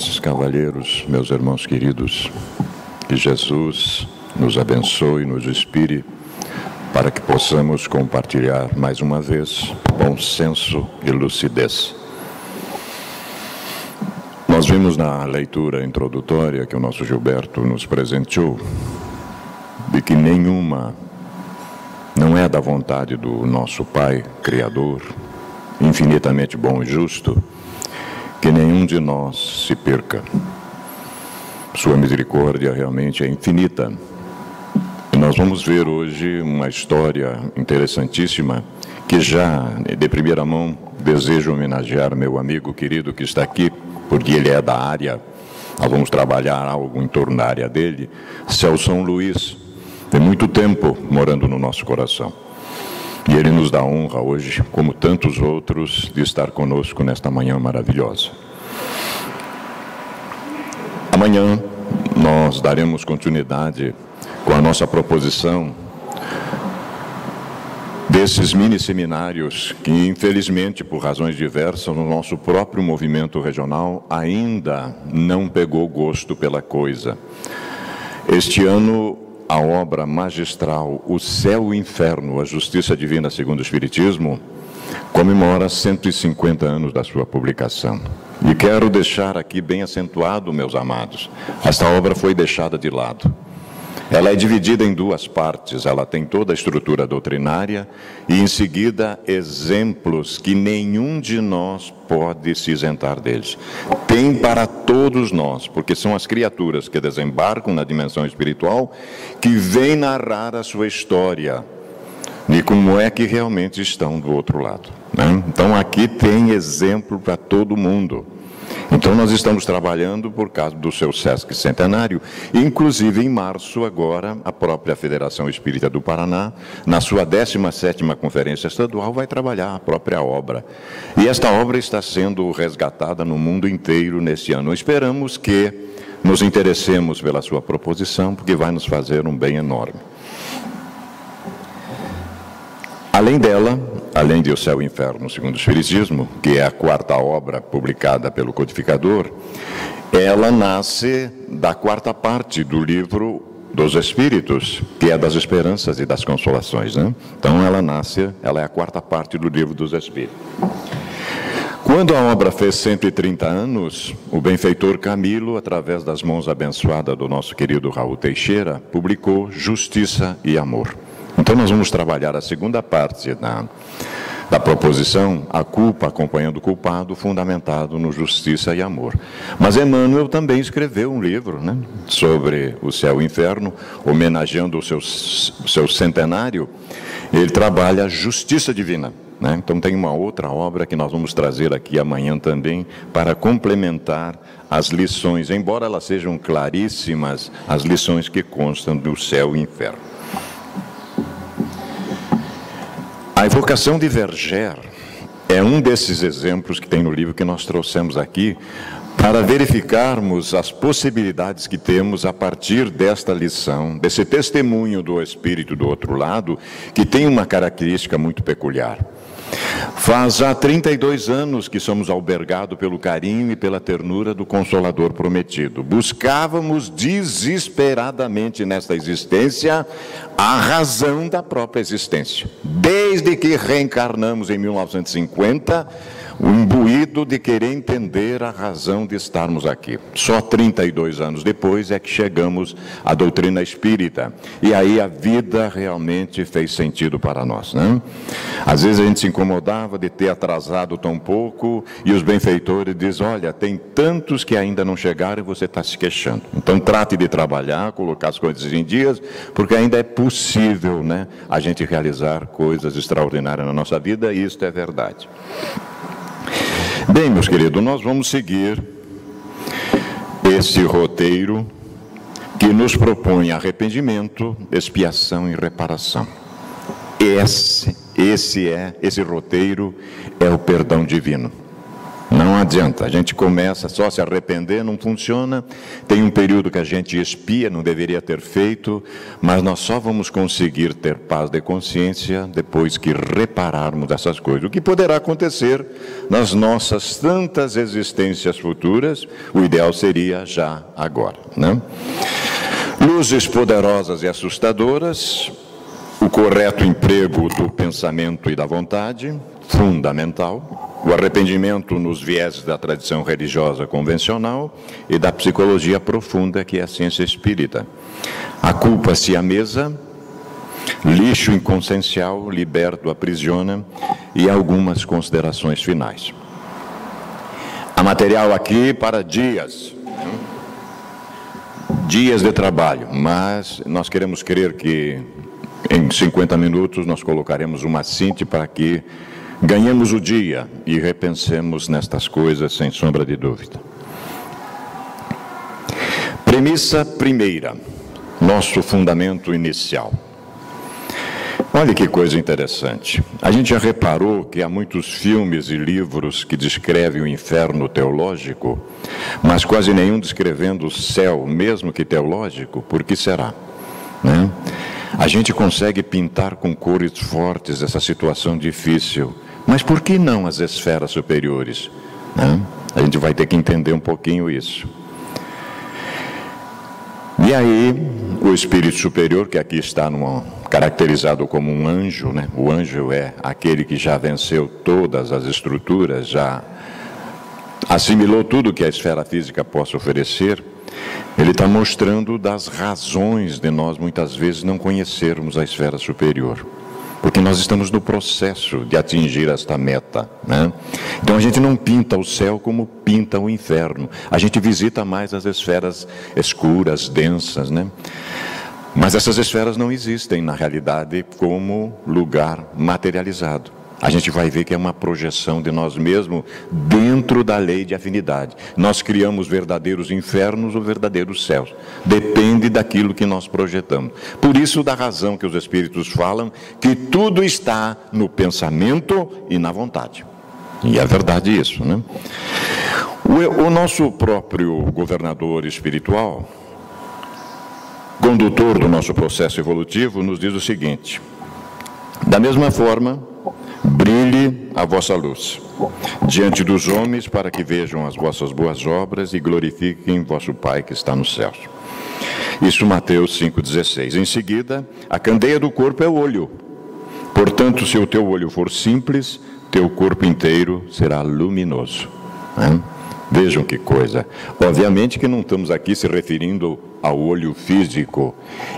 damas, cavalheiros, meus irmãos queridos, que Jesus nos abençoe, nos inspire, para que possamos compartilhar mais uma vez bom senso e lucidez. Nós vimos na leitura introdutória que o nosso Gilberto nos presenteou, de que nenhuma não é da vontade do nosso Pai Criador, infinitamente bom e justo, que nenhum de nós se perca. Sua misericórdia realmente é infinita. E nós vamos ver hoje uma história interessantíssima, que já, de primeira mão, desejo homenagear meu amigo querido que está aqui, porque ele é da área, nós vamos trabalhar algo em torno da área dele, Celson Luiz, tem muito tempo morando no nosso coração. E ele nos dá honra hoje, como tantos outros, de estar conosco nesta manhã maravilhosa. Amanhã nós daremos continuidade com a nossa proposição desses mini-seminários que, infelizmente, por razões diversas, no nosso próprio movimento regional, ainda não pegou gosto pela coisa. Este ano, a obra magistral O Céu e o Inferno, a Justiça Divina segundo o Espiritismo, comemora 150 anos da sua publicação. E quero deixar aqui bem acentuado, meus amados, esta obra foi deixada de lado. Ela é dividida em duas partes, ela tem toda a estrutura doutrinária e, em seguida, exemplos que nenhum de nós pode se isentar deles. Tem para todos nós, porque são as criaturas que desembarcam na dimensão espiritual que vêm narrar a sua história e como é que realmente estão do outro lado, né? Então, aqui tem exemplo para todo mundo. Então, nós estamos trabalhando por causa do seu Sesc Centenário, inclusive em março agora, a própria Federação Espírita do Paraná, na sua 17ª Conferência Estadual, vai trabalhar a própria obra. E esta obra está sendo resgatada no mundo inteiro neste ano. Esperamos que nos interessemos pela sua proposição, porque vai nos fazer um bem enorme. Além dela, além de O Céu e o Inferno segundo o Espiritismo, que é a 4ª obra publicada pelo codificador, ela nasce da 4ª parte do livro dos Espíritos, que é das esperanças e das consolações, né? Então ela é a 4ª parte do livro dos Espíritos. Quando a obra fez 130 anos, o benfeitor Camilo, através das mãos abençoadas do nosso querido Raul Teixeira, publicou Justiça e Amor. Então nós vamos trabalhar a segunda parte da proposição, a culpa acompanhando o culpado, fundamentado no Justiça e Amor. Mas Emmanuel também escreveu um livro, né, sobre o céu e o inferno, homenageando o seu centenário. Ele trabalha a Justiça Divina, né? Então tem uma outra obra que nós vamos trazer aqui amanhã também, para complementar as lições, embora elas sejam claríssimas, as lições que constam do céu e inferno. A evocação de Verger é um desses exemplos que tem no livro que nós trouxemos aqui para verificarmos as possibilidades que temos a partir desta lição, desse testemunho do Espírito do outro lado, que tem uma característica muito peculiar. Faz já 32 anos que somos albergados pelo carinho e pela ternura do Consolador prometido. Buscávamos desesperadamente nesta existência a razão da própria existência. Desde que reencarnamos em 1950, o imbuído de querer entender a razão de estarmos aqui. Só 32 anos depois é que chegamos à doutrina espírita. E aí a vida realmente fez sentido para nós, né? Às vezes a gente se incomodava de ter atrasado tão pouco e os benfeitores dizem, olha, tem tantos que ainda não chegaram e você está se queixando. Então trate de trabalhar, colocar as coisas em dias, porque ainda é possível, né, a gente realizar coisas extraordinárias na nossa vida, e isto é verdade. Bem, meus queridos, nós vamos seguir esse roteiro que nos propõe arrependimento, expiação e reparação. Esse roteiro é o perdão divino. Não adianta, a gente começa só a se arrepender, não funciona. Tem um período que a gente expia, não deveria ter feito, mas nós só vamos conseguir ter paz de consciência depois que repararmos essas coisas. O que poderá acontecer nas nossas tantas existências futuras, o ideal seria já agora, né? Luzes poderosas e assustadoras, o correto emprego do pensamento e da vontade, fundamental. O arrependimento nos vieses da tradição religiosa convencional e da psicologia profunda, que é a ciência espírita. A culpa siamesa, lixo inconsciencial, liberto, aprisiona, e algumas considerações finais. Há material aqui para dias de trabalho, mas nós queremos crer que em 50 minutos nós colocaremos uma síntese para que ganhemos o dia e repensemos nestas coisas sem sombra de dúvida. Premissa primeira, nosso fundamento inicial. Olha que coisa interessante. A gente já reparou que há muitos filmes e livros que descrevem o inferno teológico, mas quase nenhum descrevendo o céu, mesmo que teológico. Por que será? Né? A gente consegue pintar com cores fortes essa situação difícil, mas por que não as esferas superiores? Né? A gente vai ter que entender um pouquinho isso. E aí, o espírito superior, que aqui está caracterizado como um anjo, né? O anjo é aquele que já venceu todas as estruturas, já assimilou tudo que a esfera física possa oferecer. Ele está mostrando das razões de nós muitas vezes não conhecermos a esfera superior, porque nós estamos no processo de atingir esta meta, né? Então a gente não pinta o céu como pinta o inferno, a gente visita mais as esferas escuras, densas, né? Mas essas esferas não existem na realidade como lugar materializado. A gente vai ver que é uma projeção de nós mesmos dentro da lei de afinidade. Nós criamos verdadeiros infernos ou verdadeiros céus. Depende daquilo que nós projetamos. Por isso, da razão que os Espíritos falam, que tudo está no pensamento e na vontade. E é verdade isso, né? O nosso próprio governador espiritual, condutor do nosso processo evolutivo, nos diz o seguinte: da mesma forma, brilhe a vossa luz diante dos homens, para que vejam as vossas boas obras e glorifiquem vosso Pai que está nos céus. Isso Mateus 5,16. Em seguida, a candeia do corpo é o olho. Portanto, se o teu olho for simples, teu corpo inteiro será luminoso. Vejam que coisa. Obviamente que não estamos aqui se referindo ao olho físico.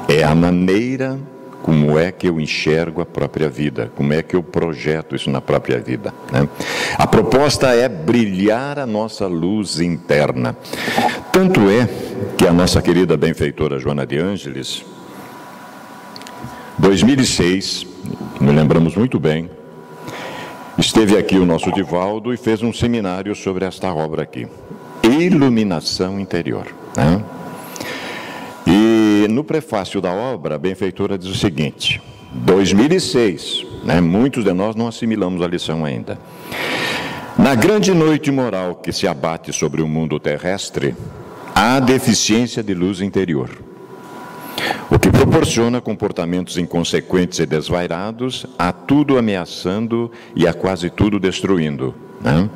É a maneira como é que eu enxergo a própria vida, como é que eu projeto isso na própria vida, né? A proposta é brilhar a nossa luz interna. Tanto é que a nossa querida benfeitora Joana de Ângeles, 2006, me lembramos muito bem, esteve aqui o nosso Divaldo e fez um seminário sobre esta obra aqui, Iluminação Interior, né? E no prefácio da obra, a benfeitora diz o seguinte, 2006, né, muitos de nós não assimilamos a lição ainda. Na grande noite moral que se abate sobre o mundo terrestre, há deficiência de luz interior, o que proporciona comportamentos inconsequentes e desvairados, a tudo ameaçando e a quase tudo destruindo, né?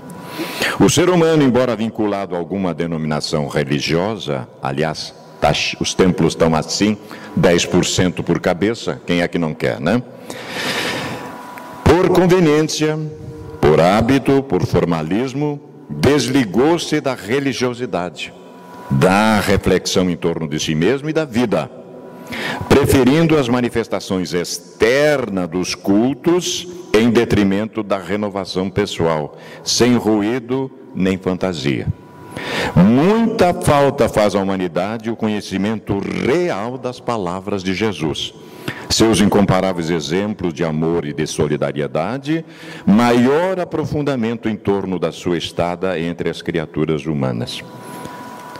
O ser humano, embora vinculado a alguma denominação religiosa, aliás, os templos estão assim, 10% por cabeça, quem é que não quer, né? Por conveniência, por hábito, por formalismo, desligou-se da religiosidade, da reflexão em torno de si mesmo e da vida, preferindo as manifestações externas dos cultos em detrimento da renovação pessoal, sem ruído nem fantasia. Muita falta faz à humanidade o conhecimento real das palavras de Jesus, seus incomparáveis exemplos de amor e de solidariedade, maior aprofundamento em torno da sua estada entre as criaturas humanas.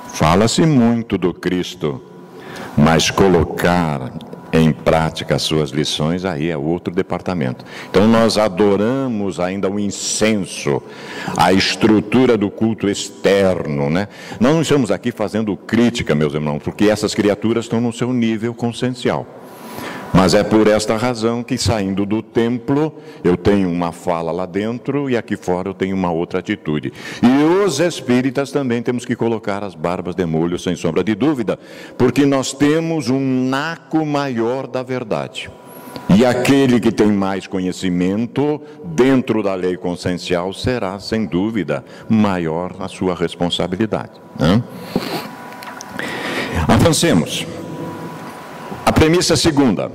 Fala-se muito do Cristo, mas colocar em prática as suas lições, aí é outro departamento. Então nós adoramos ainda o incenso, a estrutura do culto externo, né? Nós não estamos aqui fazendo crítica, meus irmãos, porque essas criaturas estão no seu nível consciencial. Mas é por esta razão que, saindo do templo, eu tenho uma fala lá dentro e aqui fora eu tenho uma outra atitude. E os espíritas também temos que colocar as barbas de molho, sem sombra de dúvida, porque nós temos um naco maior da verdade. E aquele que tem mais conhecimento dentro da lei consciencial será, sem dúvida, maior a sua responsabilidade, né? Avancemos. A premissa segunda: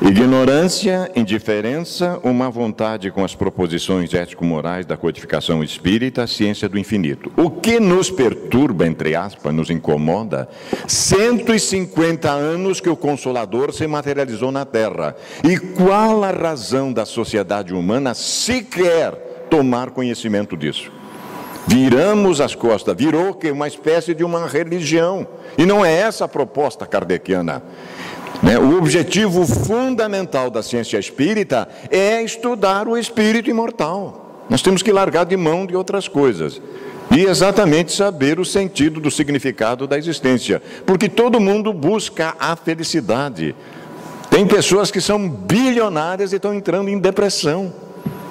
ignorância, indiferença ou má vontade com as proposições ético-morais da codificação espírita, a ciência do infinito. O que nos perturba, entre aspas, nos incomoda, 150 anos que o Consolador se materializou na Terra. E qual a razão da sociedade humana sequer tomar conhecimento disso? Viramos as costas, virou que uma espécie de uma religião. E não é essa a proposta kardeciana. O objetivo fundamental da ciência espírita é estudar o espírito imortal. Nós temos que largar de mão de outras coisas e exatamente saber o sentido do significado da existência, porque todo mundo busca a felicidade. Tem pessoas que são bilionárias e estão entrando em depressão.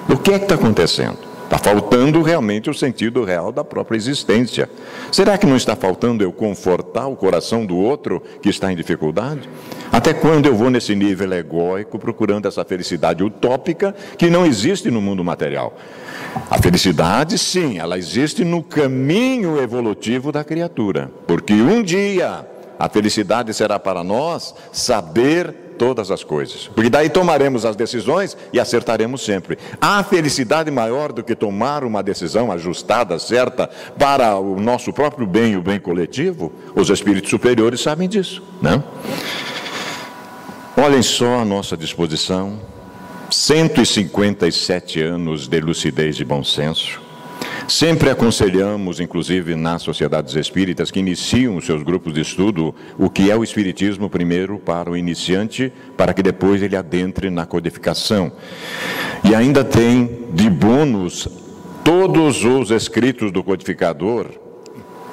O que é que está acontecendo? Está faltando realmente o sentido real da própria existência. Será que não está faltando eu confortar o coração do outro que está em dificuldade? Até quando eu vou nesse nível egóico procurando essa felicidade utópica que não existe no mundo material? A felicidade, sim, ela existe no caminho evolutivo da criatura. Porque um dia a felicidade será para nós saber todas as coisas, porque daí tomaremos as decisões e acertaremos sempre. Há felicidade maior do que tomar uma decisão ajustada, certa, para o nosso próprio bem e o bem coletivo? Os espíritos superiores sabem disso, né? Olhem só a nossa disposição, 157 anos de lucidez e bom senso. Sempre aconselhamos, inclusive nas sociedades espíritas que iniciam os seus grupos de estudo, o que é o espiritismo primeiro para o iniciante, para que depois ele adentre na codificação. E ainda tem de bônus todos os escritos do codificador,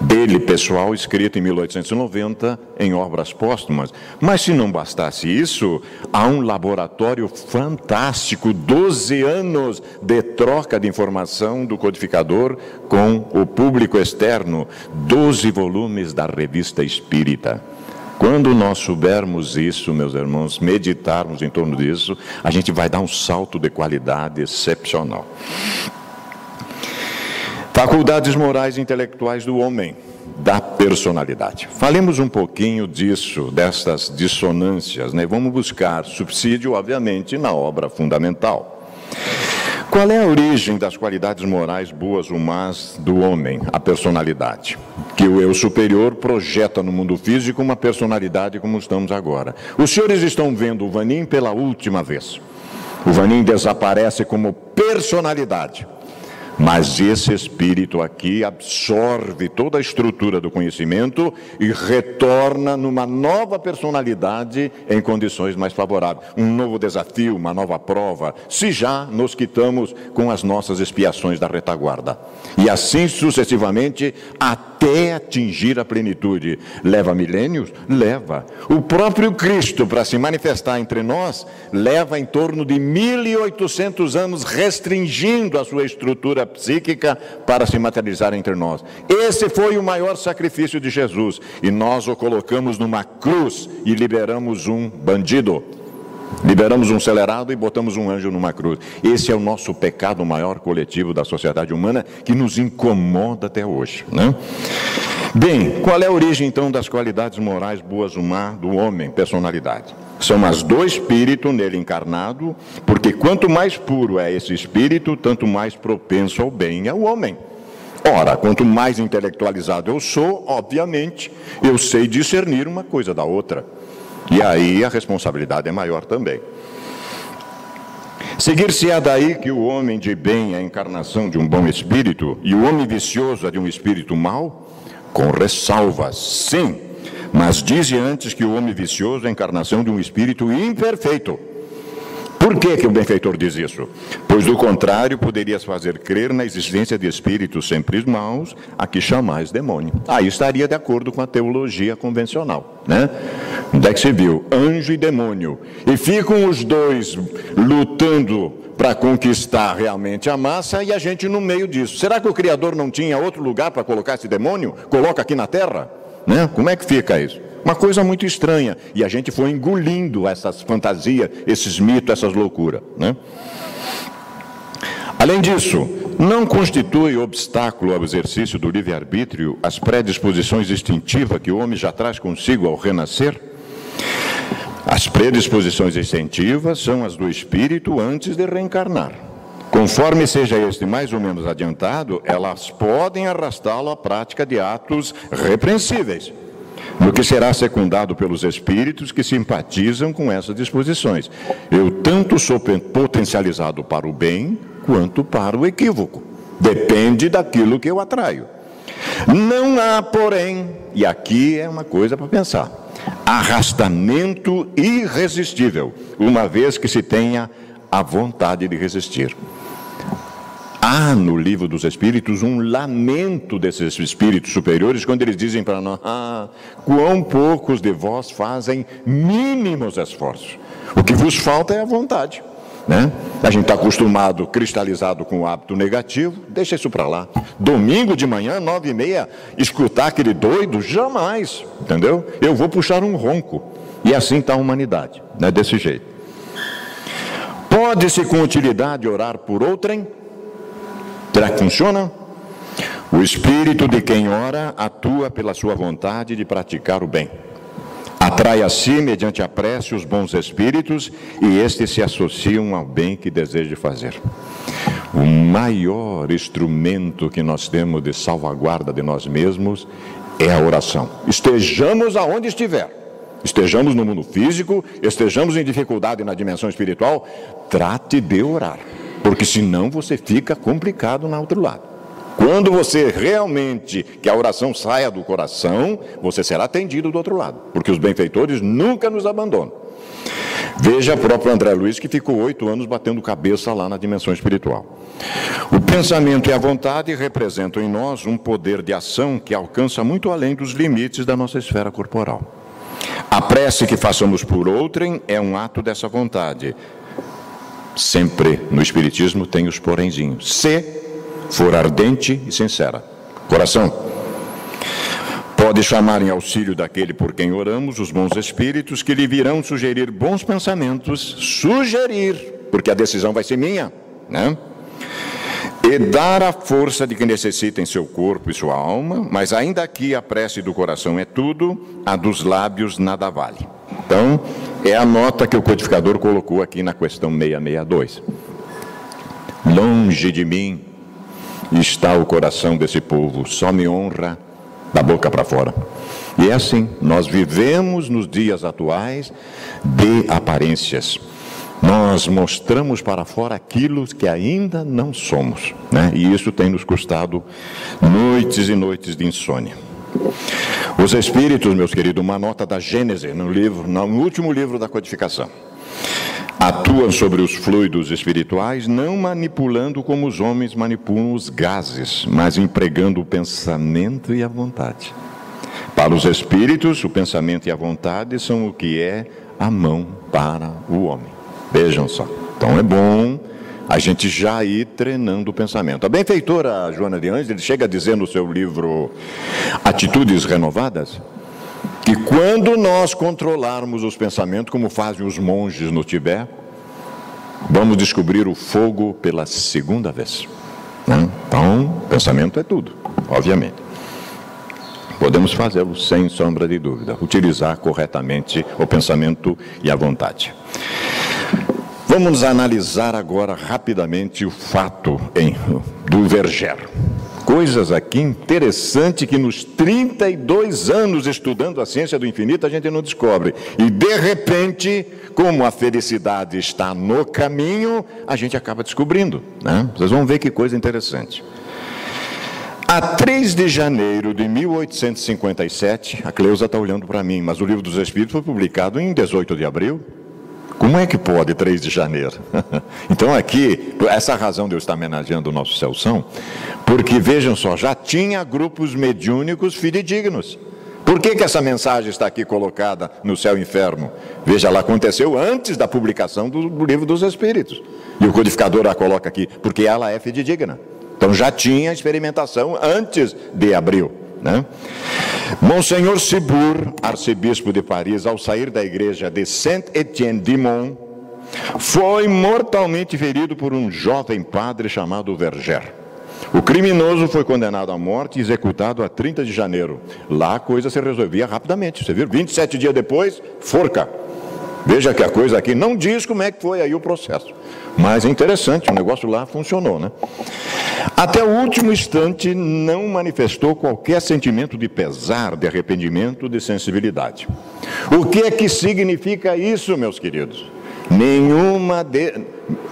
dele pessoal, escrito em 1890 em obras póstumas. Mas se não bastasse isso, há um laboratório fantástico, 12 anos de troca de informação do codificador com o público externo, 12 volumes da Revista Espírita. Quando nós soubermos isso, meus irmãos, meditarmos em torno disso, a gente vai dar um salto de qualidade excepcional. Faculdades morais e intelectuais do homem, da personalidade. Falemos um pouquinho disso, dessas dissonâncias, né? Vamos buscar subsídio, obviamente, na obra fundamental. Qual é a origem das qualidades morais boas ou más do homem? A personalidade. Que o eu superior projeta no mundo físico uma personalidade como estamos agora. Os senhores estão vendo o Vanin pela última vez. O Vanin desaparece como personalidade. Mas esse espírito aqui absorve toda a estrutura do conhecimento e retorna numa nova personalidade em condições mais favoráveis. Um novo desafio, uma nova prova, se já nos quitamos com as nossas expiações da retaguarda. E assim sucessivamente até atingir a plenitude. Leva milênios? Leva. O próprio Cristo, para se manifestar entre nós, leva em torno de 1800 anos restringindo a sua estrutura psíquica para se materializar entre nós. Esse foi o maior sacrifício de Jesus e nós o colocamos numa cruz e liberamos um bandido, liberamos um celerado e botamos um anjo numa cruz. Esse é o nosso pecado maior coletivo da sociedade humana que nos incomoda até hoje, né? Bem, qual é a origem então das qualidades morais boas ou más do homem? Personalidade. São as do espírito nele encarnado, porque quanto mais puro é esse espírito, tanto mais propenso ao bem é o homem. Ora, quanto mais intelectualizado eu sou, obviamente, eu sei discernir uma coisa da outra. E aí a responsabilidade é maior também. Seguir-se-á daí que o homem de bem é a encarnação de um bom espírito e o homem vicioso é de um espírito mau? Com ressalvas, sim. Mas dize antes que o homem vicioso é a encarnação de um espírito imperfeito. Por que o benfeitor diz isso? Pois, do contrário, poderias fazer crer na existência de espíritos sempre maus, a que chamais demônio. Aí estaria de acordo com a teologia convencional, né? Onde é que se viu? Anjo e demônio. E ficam os dois lutando para conquistar realmente a massa e a gente no meio disso. Será que o Criador não tinha outro lugar para colocar esse demônio? Coloca aqui na Terra? Né? Como é que fica isso? Uma coisa muito estranha. E a gente foi engolindo essas fantasias, esses mitos, essas loucuras, né? Além disso, não constitui obstáculo ao exercício do livre-arbítrio as predisposições instintivas que o homem já traz consigo ao renascer? As predisposições instintivas são as do espírito antes de reencarnar. Conforme seja este mais ou menos adiantado, elas podem arrastá-lo à prática de atos repreensíveis, no que será secundado pelos espíritos que simpatizam com essas disposições. Eu tanto sou potencializado para o bem, quanto para o equívoco. Depende daquilo que eu atraio. Não há, porém, e aqui é uma coisa para pensar, arrastamento irresistível, uma vez que se tenha a vontade de resistir. Há no livro dos Espíritos um lamento desses espíritos superiores quando eles dizem para nós: quão poucos de vós fazem mínimos esforços. O que vos falta é a vontade, né? A gente está acostumado, cristalizado com o hábito negativo, deixa isso para lá. Domingo de manhã, 9h30, escutar aquele doido, jamais, entendeu? Eu vou puxar um ronco. E assim está a humanidade, né? Desse jeito. Pode-se com utilidade orar por outrem? Será que funciona? O espírito de quem ora atua pela sua vontade de praticar o bem. Atrai a si, mediante a prece, os bons espíritos, e estes se associam ao bem que deseja fazer. O maior instrumento que nós temos de salvaguarda de nós mesmos é a oração. Estejamos aonde estiver. Estejamos no mundo físico, estejamos em dificuldade na dimensão espiritual, trate de orar. Porque senão você fica complicado no outro lado. Quando você realmente, que a oração saia do coração, você será atendido do outro lado. Porque os benfeitores nunca nos abandonam. Veja o próprio André Luiz, que ficou 8 anos batendo cabeça lá na dimensão espiritual. O pensamento e a vontade representam em nós um poder de ação que alcança muito além dos limites da nossa esfera corporal. A prece que façamos por outrem é um ato dessa vontade. Sempre no Espiritismo tem os porenzinhos. Se for ardente e sincera. Coração. Pode chamar em auxílio daquele por quem oramos os bons espíritos que lhe virão sugerir bons pensamentos. Sugerir, porque a decisão vai ser minha, né? E dar a força de que necessita em seu corpo e sua alma, mas ainda aqui a prece do coração é tudo, a dos lábios nada vale. Então, é a nota que o codificador colocou aqui na questão 662. Longe de mim está o coração desse povo, só me honra da boca para fora. E é assim, nós vivemos nos dias atuais de aparências. Nós mostramos para fora aquilo que ainda não somos, né? E isso tem nos custado noites e noites de insônia. Os espíritos, meus queridos, uma nota da Gênese, no último livro da codificação, atuam sobre os fluidos espirituais, não manipulando como os homens manipulam os gases, mas empregando o pensamento e a vontade. Para os espíritos, o pensamento e a vontade são o que é a mão para o homem. Vejam só. Então é bom a gente já ir treinando o pensamento. A benfeitora Joana de Ângeles chega a dizer no seu livro Atitudes Renovadas, que quando nós controlarmos os pensamentos, como fazem os monges no Tibete, vamos descobrir o fogo pela segunda vez, né? Então, pensamento é tudo, obviamente. Podemos fazê-lo sem sombra de dúvida, utilizar corretamente o pensamento e a vontade. Vamos analisar agora rapidamente o fato do Verger. Coisas aqui interessantes que nos 32 anos estudando a ciência do infinito a gente não descobre. E de repente, como a felicidade está no caminho, a gente acaba descobrindo, né? Vocês vão ver que coisa interessante. A 3 de janeiro de 1857, a Cleusa está olhando para mim, mas o Livro dos Espíritos foi publicado em 18 de abril. Como é que pode 3 de janeiro? Então aqui, essa razão de eu estar homenageando o nosso Celção, porque vejam só, já tinha grupos mediúnicos fidedignos. Por que essa mensagem está aqui colocada no Céu e Inferno? Veja, ela aconteceu antes da publicação do Livro dos Espíritos. E o codificador a coloca aqui, porque ela é fidedigna. Então já tinha experimentação antes de abril, né? Monsenhor Cibour, arcebispo de Paris, ao sair da igreja de Saint-Étienne-du-Mont, foi mortalmente ferido por um jovem padre chamado Verger. O criminoso foi condenado à morte e executado a 30 de janeiro. Lá a coisa se resolvia rapidamente, você viu? 27 dias depois, forca. Veja que a coisa aqui não diz como é que foi aí o processo. Mas é interessante, o negócio lá funcionou, né? Até o último instante não manifestou qualquer sentimento de pesar, de arrependimento, de sensibilidade. O que é que significa isso, meus queridos?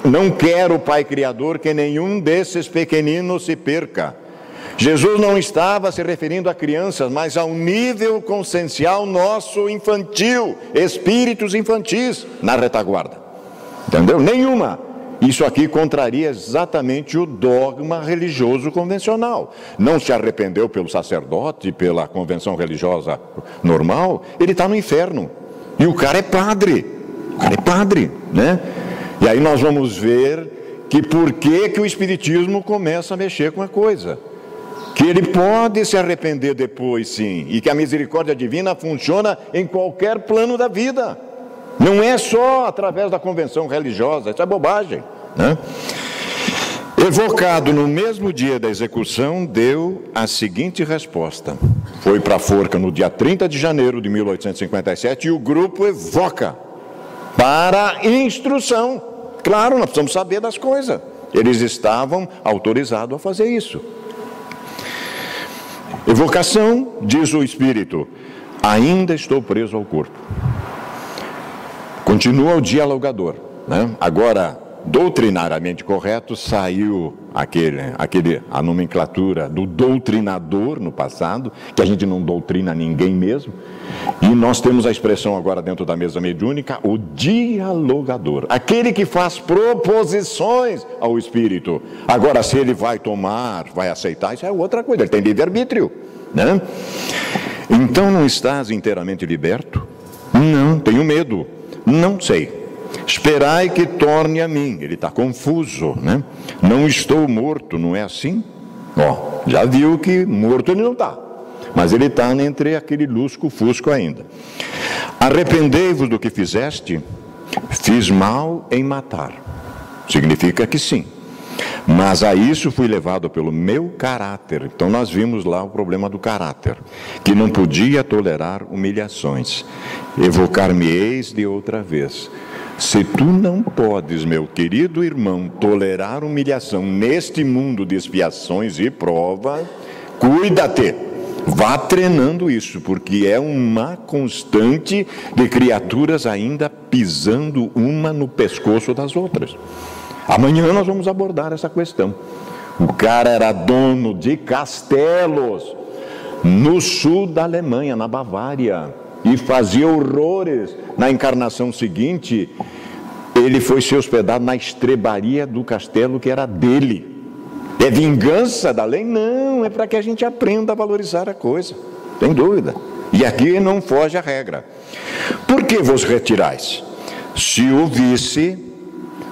Não quero, Pai Criador, que nenhum desses pequeninos se perca. Jesus não estava se referindo a crianças, mas ao nível consciencial nosso infantil, espíritos infantis na retaguarda. Entendeu? Nenhuma. Isso aqui contraria exatamente o dogma religioso convencional. Não se arrependeu pelo sacerdote, pela convenção religiosa normal, ele está no inferno. E o cara é padre. O cara é padre, né? E aí nós vamos ver que por que o Espiritismo começa a mexer com a coisa. Que ele pode se arrepender depois, sim, e que a misericórdia divina funciona em qualquer plano da vida. Não é só através da convenção religiosa, isso é bobagem, né? Evocado no mesmo dia da execução, deu a seguinte resposta. Foi para a forca no dia 30 de janeiro de 1857 e o grupo evoca para instrução. Claro, nós precisamos saber das coisas. Eles estavam autorizados a fazer isso. Evocação, diz o espírito, ainda estou preso ao corpo. Continua o dialogador, né? Agora, doutrinariamente correto, saiu a nomenclatura do doutrinador no passado, que a gente não doutrina ninguém mesmo, e nós temos a expressão agora dentro da mesa mediúnica, o dialogador, aquele que faz proposições ao espírito. Agora, se ele vai tomar, vai aceitar, isso é outra coisa, ele tem livre-arbítrio, né? Então, não estás inteiramente liberto? Não, tenho medo, não sei. Esperai que torne a mim. Ele está confuso, né? Não estou morto, não é assim? Ó, já viu que morto ele não está, mas ele está entre aquele lusco-fusco ainda. Arrependei-vos do que fizeste? Fiz mal em matar. Significa que sim. Mas a isso fui levado pelo meu caráter. Então nós vimos lá o problema do caráter, que não podia tolerar humilhações. Evocar-me-eis de outra vez. Se tu não podes, meu querido irmão, tolerar humilhação neste mundo de expiações e provas, cuida-te, vá treinando isso, porque é uma constante de criaturas ainda pisando uma no pescoço das outras. Amanhã nós vamos abordar essa questão. O cara era dono de castelos no sul da Alemanha, na Bavária, e fazia horrores. Na encarnação seguinte, ele foi se hospedar na estrebaria do castelo que era dele. É vingança da lei? Não, é para que a gente aprenda a valorizar a coisa, sem dúvida. E aqui não foge a regra. Por que vos retirais? Se o visse,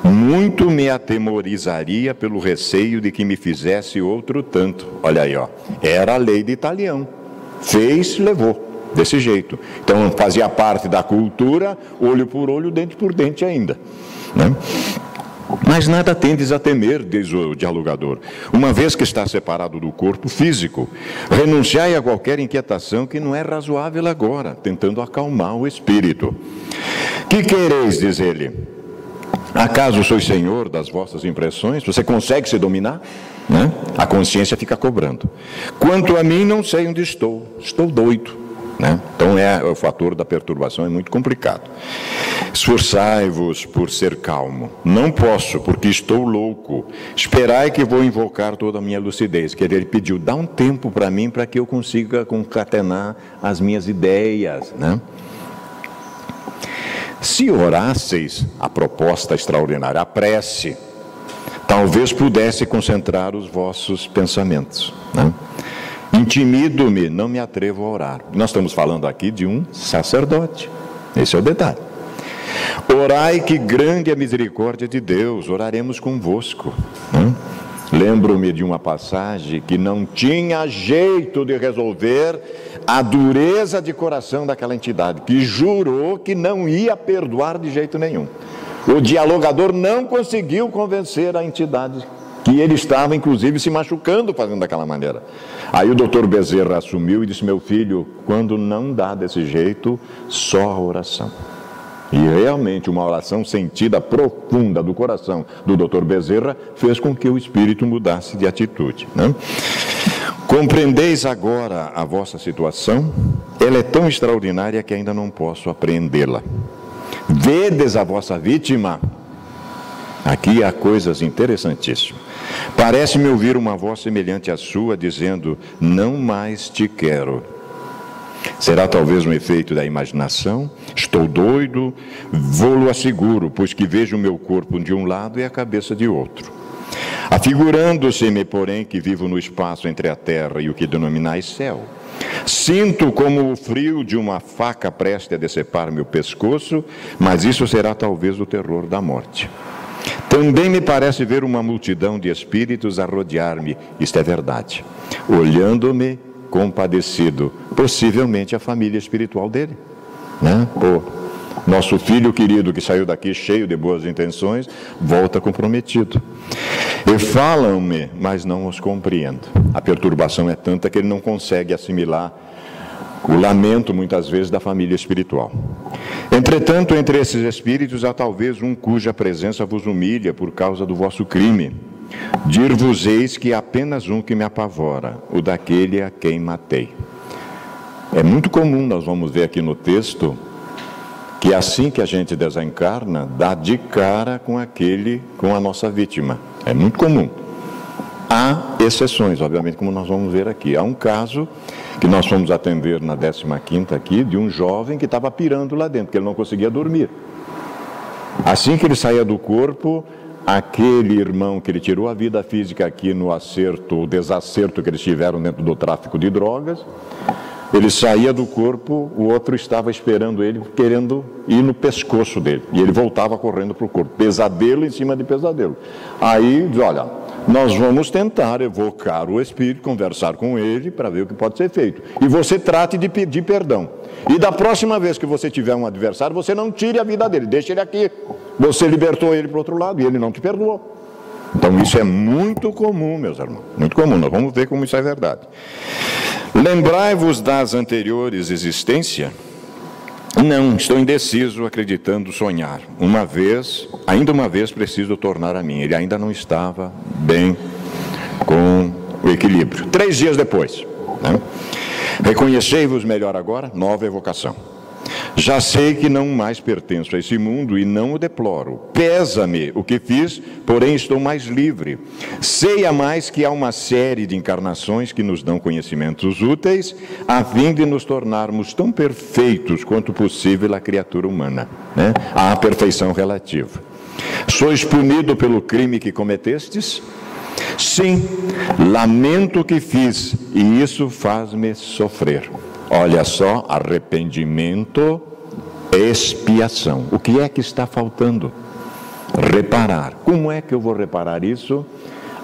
muito me atemorizaria pelo receio de que me fizesse outro tanto. Olha aí, ó, era a lei de Italião. Fez, levou. Desse jeito. Então fazia parte da cultura, olho por olho, dente por dente ainda, né? Mas nada tendes a temer, diz o dialogador, uma vez que está separado do corpo físico. Renunciai a qualquer inquietação que não é razoável agora, tentando acalmar o espírito. Que quereis, diz ele? Acaso sois senhor das vossas impressões? Você consegue se dominar? Né? A consciência fica cobrando. Quanto a mim, não sei onde estou doido. Né? Então o fator da perturbação é muito complicado. Esforçai-vos por ser calmo. Não posso, porque estou louco. Esperai que vou invocar toda a minha lucidez. Que ele pediu, dá um tempo para mim, para que eu consiga concatenar as minhas ideias, né? Se orasseis, a proposta extraordinária, a prece, talvez pudesse concentrar os vossos pensamentos, né? Intimido-me, não me atrevo a orar. Nós estamos falando aqui de um sacerdote. Esse é o detalhe. Orai que grande é a misericórdia de Deus, oraremos convosco, né? Lembro-me de uma passagem que não tinha jeito de resolver a dureza de coração daquela entidade, que jurou que não ia perdoar de jeito nenhum. O dialogador não conseguiu convencer a entidade que ele estava, inclusive, se machucando fazendo daquela maneira. Aí o doutor Bezerra assumiu e disse, meu filho, quando não dá desse jeito, só a oração. E realmente uma oração sentida profunda do coração do doutor Bezerra fez com que o espírito mudasse de atitude, né? Compreendeis agora a vossa situação? Ela é tão extraordinária que ainda não posso apreendê-la. Vedes a vossa vítima? Aqui há coisas interessantíssimas. Parece-me ouvir uma voz semelhante à sua, dizendo, não mais te quero. Será talvez um efeito da imaginação? Estou doido, vou-lo asseguro, pois que vejo o meu corpo de um lado e a cabeça de outro. Afigurando-se-me, porém, que vivo no espaço entre a terra e o que denominais céu. Sinto como o frio de uma faca preste a decepar meu pescoço, mas isso será talvez o terror da morte. Também me parece ver uma multidão de espíritos a rodear-me, isto é verdade, olhando-me compadecido, possivelmente a família espiritual dele, né? Nosso filho querido que saiu daqui cheio de boas intenções, volta comprometido. E falam-me, mas não os compreendo. A perturbação é tanta que ele não consegue assimilar o lamento, muitas vezes, da família espiritual. Entretanto, entre esses espíritos, há talvez um cuja presença vos humilha por causa do vosso crime. Dir-vos-eis que há apenas um que me apavora, o daquele a quem matei. É muito comum, nós vamos ver aqui no texto, que assim que a gente desencarna, dá de cara com a nossa vítima. É muito comum. Há exceções, obviamente, como nós vamos ver aqui. Há um caso que nós fomos atender na 15ª aqui, de um jovem que estava pirando lá dentro, porque ele não conseguia dormir. Assim que ele saía do corpo, aquele irmão que ele tirou a vida física aqui no acerto, ou desacerto que eles tiveram dentro do tráfico de drogas, ele saía do corpo, o outro estava esperando ele, querendo ir no pescoço dele. E ele voltava correndo para o corpo. Pesadelo em cima de pesadelo. Aí diz, olha, nós vamos tentar evocar o espírito, conversar com ele, para ver o que pode ser feito. E você trate de pedir perdão. E da próxima vez que você tiver um adversário, você não tire a vida dele, deixe ele aqui. Você libertou ele para o outro lado e ele não te perdoou. Então isso é muito comum, meus irmãos. Muito comum, nós vamos ver como isso é verdade. Lembrai-vos das anteriores existências? Não, estou indeciso, acreditando sonhar. Ainda uma vez preciso tornar a mim. Ele ainda não estava bem com o equilíbrio. 3 dias depois, né? Reconhecei-vos melhor agora, nova evocação. Já sei que não mais pertenço a esse mundo e não o deploro. Pesa-me o que fiz, porém estou mais livre. Sei a mais que há uma série de encarnações que nos dão conhecimentos úteis, a fim de nos tornarmos tão perfeitos quanto possível a criatura humana, né? A perfeição relativa. Sois punido pelo crime que cometestes? Sim, lamento o que fiz, e isso faz-me sofrer. Olha só, arrependimento, expiação. O que é que está faltando? Reparar. Como é que eu vou reparar isso?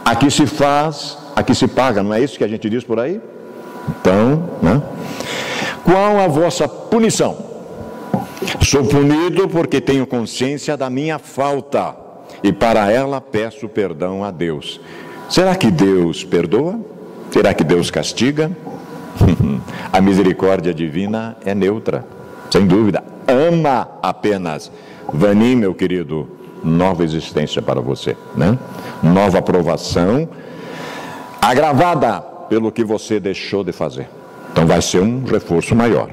Aqui se faz, aqui se paga, não é isso que a gente diz por aí? Então, né? Qual a vossa punição? Sou punido porque tenho consciência da minha falta e para ela peço perdão a Deus. Será que Deus perdoa? Será que Deus castiga? A misericórdia divina é neutra, sem dúvida. Ama apenas. Vanim, meu querido, nova existência para você, né? Nova aprovação, agravada pelo que você deixou de fazer. Então vai ser um reforço maior.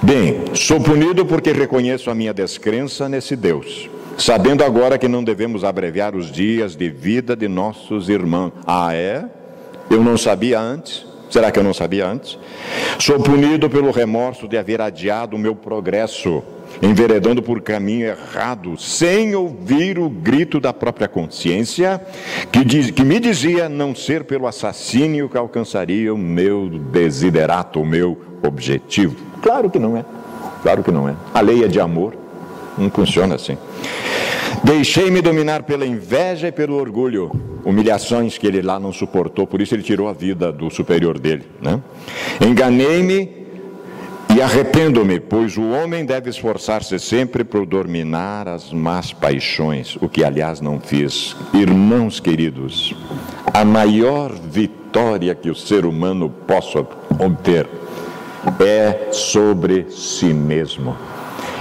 Bem, sou punido porque reconheço a minha descrença nesse Deus, sabendo agora que não devemos abreviar os dias de vida de nossos irmãos. Ah, é? Eu não sabia antes? Será que eu não sabia antes? Sou punido pelo remorso de haver adiado o meu progresso, enveredando por caminho errado, sem ouvir o grito da própria consciência, que me dizia não ser pelo assassínio que alcançaria o meu desiderato, o meu objetivo. Claro que não é. Claro que não é. A lei é de amor. Não funciona assim. Deixei-me dominar pela inveja e pelo orgulho, humilhações que ele lá não suportou, por isso ele tirou a vida do superior dele, né? Enganei-me e arrependo-me, pois o homem deve esforçar-se sempre por dominar as más paixões, o que aliás não fiz. Irmãos queridos, a maior vitória que o ser humano possa obter é sobre si mesmo.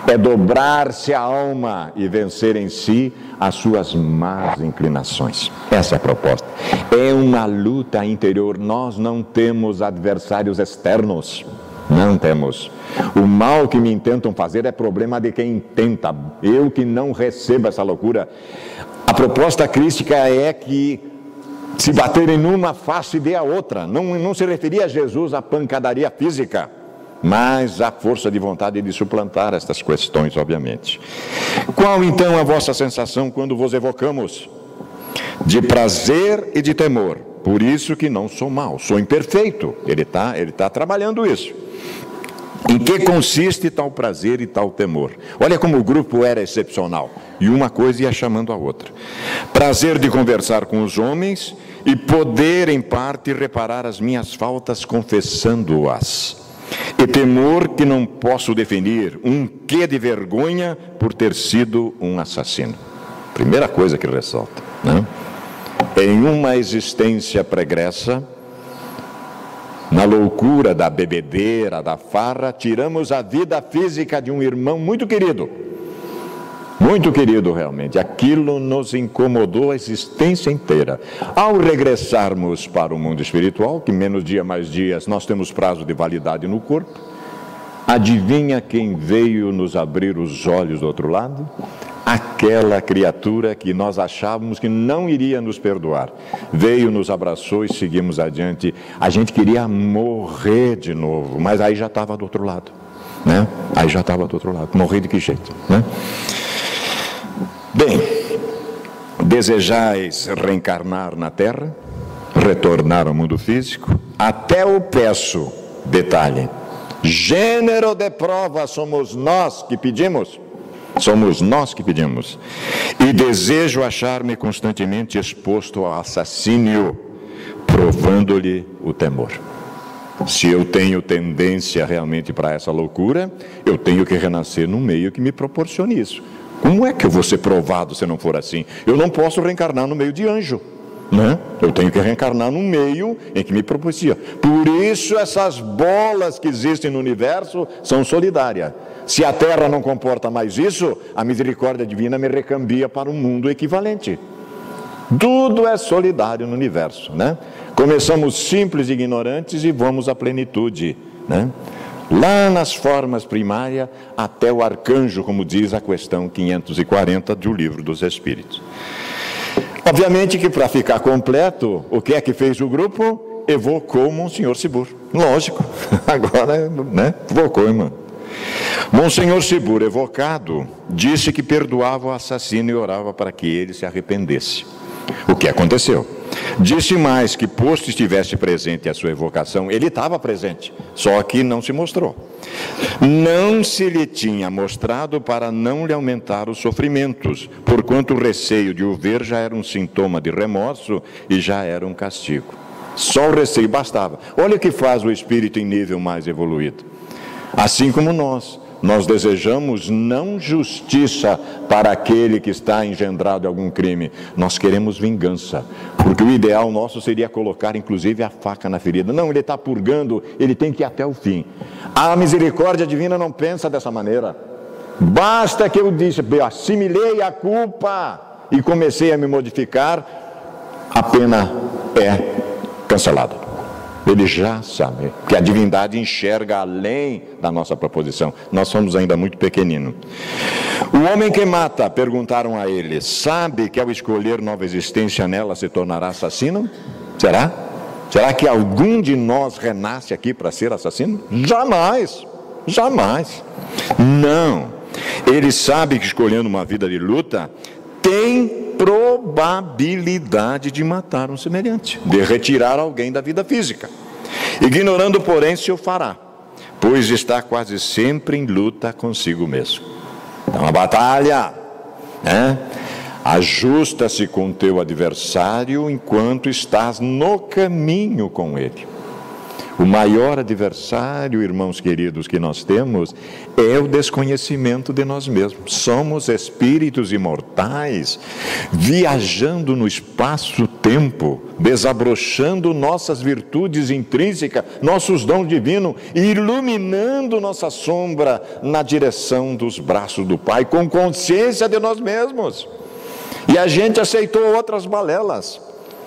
É dobrar-se a alma e vencer em si as suas más inclinações. Essa é a proposta. É uma luta interior. Nós não temos adversários externos. Não temos. O mal que me intentam fazer é problema de quem tenta. Eu que não recebo essa loucura. A proposta crística é que se baterem numa, faça e dê a outra. Não se referia a Jesus à pancadaria física, mas a força de vontade de suplantar estas questões, obviamente. Qual então a vossa sensação quando vos evocamos? De prazer e de temor. Por isso que não sou mau, sou imperfeito. Ele tá trabalhando isso. Em que consiste tal prazer e tal temor? Olha como o grupo era excepcional. E uma coisa ia chamando a outra. Prazer de conversar com os homens e poder, em parte, reparar as minhas faltas confessando-as. E temor que não posso definir, um quê de vergonha por ter sido um assassino. Primeira coisa que ressalta, né? Em uma existência pregressa, na loucura da bebedeira, da farra, tiramos a vida física de um irmão muito querido realmente. Aquilo nos incomodou a existência inteira. Ao regressarmos para o mundo espiritual, que menos dia mais dias nós temos prazo de validade no corpo, adivinha quem veio nos abrir os olhos do outro lado? Aquela criatura que nós achávamos que não iria nos perdoar. Veio, nos abraçou e seguimos adiante. A gente queria morrer de novo, mas aí já estava do outro lado, né? Aí já estava do outro lado. Morrer de que jeito, né? Bem, desejais reencarnar na Terra, retornar ao mundo físico? Até eu peço, detalhe, gênero de prova somos nós que pedimos. Somos nós que pedimos. E desejo achar-me constantemente exposto ao assassínio, provando-lhe o temor. Se eu tenho tendência realmente para essa loucura, eu tenho que renascer num meio que me proporcione isso. Como é que eu vou ser provado se não for assim? Eu não posso reencarnar no meio de anjo, né? Eu tenho que reencarnar num meio em que me propicia. Por isso essas bolas que existem no universo são solidárias. Se a Terra não comporta mais isso, a misericórdia divina me recambia para um mundo equivalente. Tudo é solidário no universo, né? Começamos simples e ignorantes e vamos à plenitude, né? Lá nas formas primárias até o arcanjo, como diz a questão 540 do Livro dos Espíritos. Obviamente que para ficar completo, o que é que fez o grupo? Evocou o Monsenhor Cibur. Lógico, agora, né? Evocou, irmão. Monsenhor Cibur, evocado, disse que perdoava o assassino e orava para que ele se arrependesse. O que aconteceu? Disse mais que, posto estivesse presente a sua evocação, ele estava presente, só que não se mostrou. Não se lhe tinha mostrado para não lhe aumentar os sofrimentos, porquanto o receio de o ver já era um sintoma de remorso e já era um castigo. Só o receio bastava. Olha o que faz o espírito em nível mais evoluído. Assim como nós desejamos não justiça para aquele que está engendrado em algum crime. Nós queremos vingança, porque o ideal nosso seria colocar inclusive a faca na ferida. Não, ele está purgando, ele tem que ir até o fim. A misericórdia divina não pensa dessa maneira. Basta que eu assimilei a culpa e comecei a me modificar, a pena é cancelada. Ele já sabe, que a divindade enxerga além da nossa proposição. Nós somos ainda muito pequeninos. O homem que mata, perguntaram a ele, sabe que ao escolher nova existência nela se tornará assassino? Será? Será que algum de nós renasce aqui para ser assassino? Jamais, jamais. Não. Ele sabe que escolhendo uma vida de luta, tem probabilidade de matar um semelhante, de retirar alguém da vida física. Ignorando, porém, se o fará, pois está quase sempre em luta consigo mesmo. É uma batalha, né? Ajusta-se com o teu adversário enquanto estás no caminho com ele. O maior adversário, irmãos queridos, que nós temos é o desconhecimento de nós mesmos. Somos espíritos imortais, viajando no espaço-tempo, desabrochando nossas virtudes intrínsecas, nossos dons divinos, iluminando nossa sombra na direção dos braços do Pai, com consciência de nós mesmos. E a gente aceitou outras balelas.